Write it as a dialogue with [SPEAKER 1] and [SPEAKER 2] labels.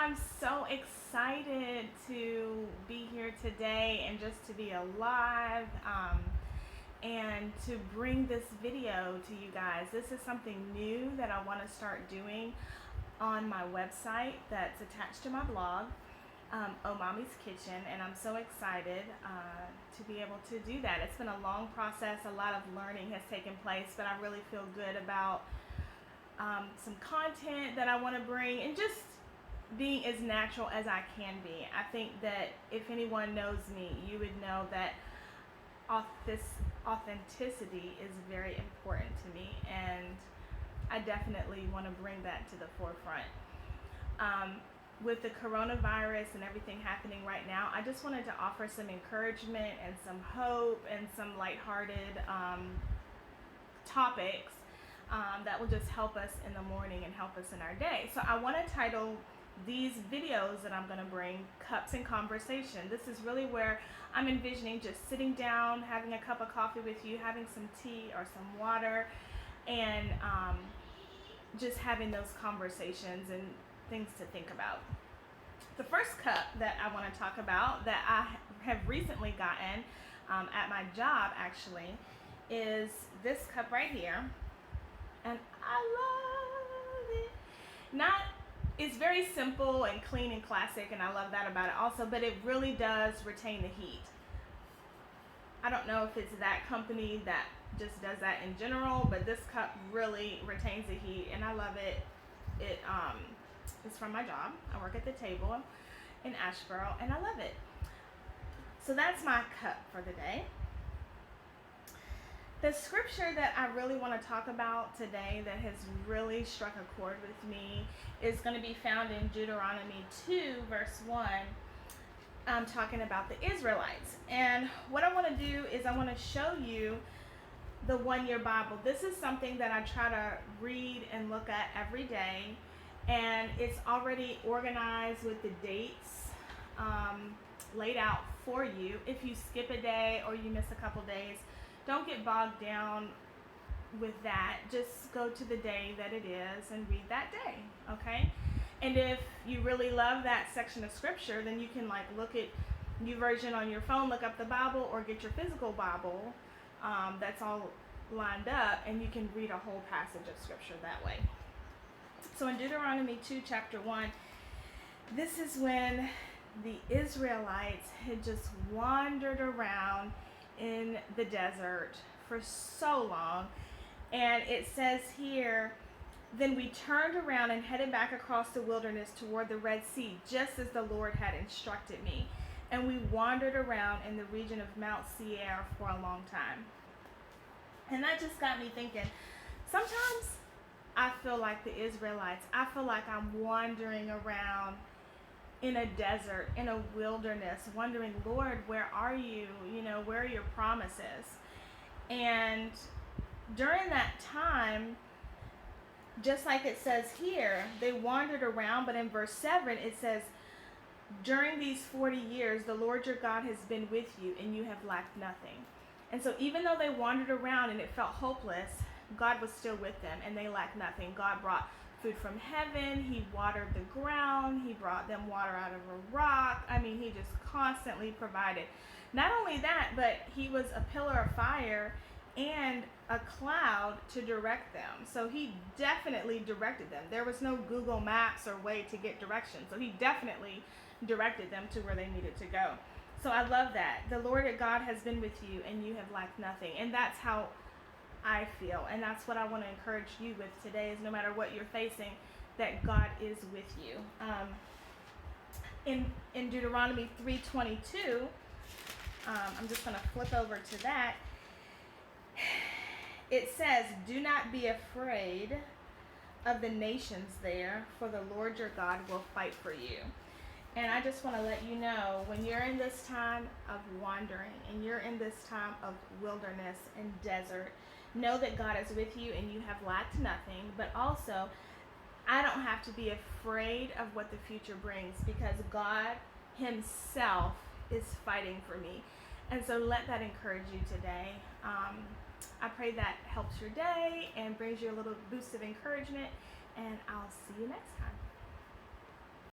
[SPEAKER 1] I'm so excited to be here today and just to be alive and to bring this video to you guys. This is something new that I want to start doing on my website that's attached to my blog, Oh Mommy's Kitchen, and I'm so excited to be able to do that. It's been a long process. A lot of learning has taken place, but I really feel good about some content that I want to bring and just being as natural as I can be. I think that if anyone knows me, you would know that authenticity is very important to me, and I definitely want to bring that to the forefront. With the coronavirus and everything happening right now, I just wanted to offer some encouragement and some hope and some lighthearted topics that will just help us in the morning and help us in our day. So I want to title these videos that I'm going to bring Cups and Conversation. This is really where I'm envisioning just sitting down, having a cup of coffee with you, having some tea or some water, and just having those conversations and things to think about. The first cup that I want to talk about that I have recently gotten at my job actually is this cup right here. And I love it. It's very simple and clean and classic, and I love that about it also, but it really does retain the heat. I don't know if it's that company that just does that in general, but this cup really retains the heat, and I love it. It's from my job. I work at the table in Asheboro, and I love it. So that's my cup for the day. The scripture that I really want to talk about today that has really struck a chord with me is going to be found in Deuteronomy 2, verse 1. I'm talking about the Israelites. And what I want to do is I want to show you the one-year Bible. This is something that I try to read and look at every day. And it's already organized with the dates laid out for you. If you skip a day or you miss a couple days, don't get bogged down with that. Just go to the day that it is and read that day, okay? And if you really love that section of scripture, then you can look at YouVersion on your phone, look up the Bible, or get your physical Bible that's all lined up, and you can read a whole passage of scripture that way. So in Deuteronomy 2, chapter 1, this is when the Israelites had just wandered around in the desert for so long. And it says here, then we turned around and headed back across the wilderness toward the Red Sea, just as the Lord had instructed me. And we wandered around in the region of Mount Seir for a long time. And that just got me thinking, sometimes I feel like the Israelites. I feel like I'm wandering around in a desert, in a wilderness, wondering, Lord, where are you? Where are your promises? And during that time, just like it says here, they wandered around, but in verse 7, it says, during these 40 years, the Lord your God has been with you, and you have lacked nothing. And so even though they wandered around and it felt hopeless, God was still with them, and they lacked nothing. God brought food from heaven. He watered the ground. He brought them water out of a rock. I mean, he just constantly provided. Not only that, but he was a pillar of fire and a cloud to direct them. So he definitely directed them. There was no Google Maps or way to get directions. So he definitely directed them to where they needed to go. So I love that. The Lord God has been with you, and you have lacked nothing. And that's how I feel, and that's what I want to encourage you with today, is no matter what you're facing, that God is with you. In Deuteronomy 3:22, I'm just going to flip over to that. It says, do not be afraid of the nations there, for the Lord your God will fight for you. And I just want to let you know, when you're in this time of wandering and you're in this time of wilderness and desert, know that God is with you and you have lacked nothing. But also, I don't have to be afraid of what the future brings, because God himself is fighting for me. And so let that encourage you today. I pray that helps your day and brings you a little boost of encouragement. And I'll see you next time.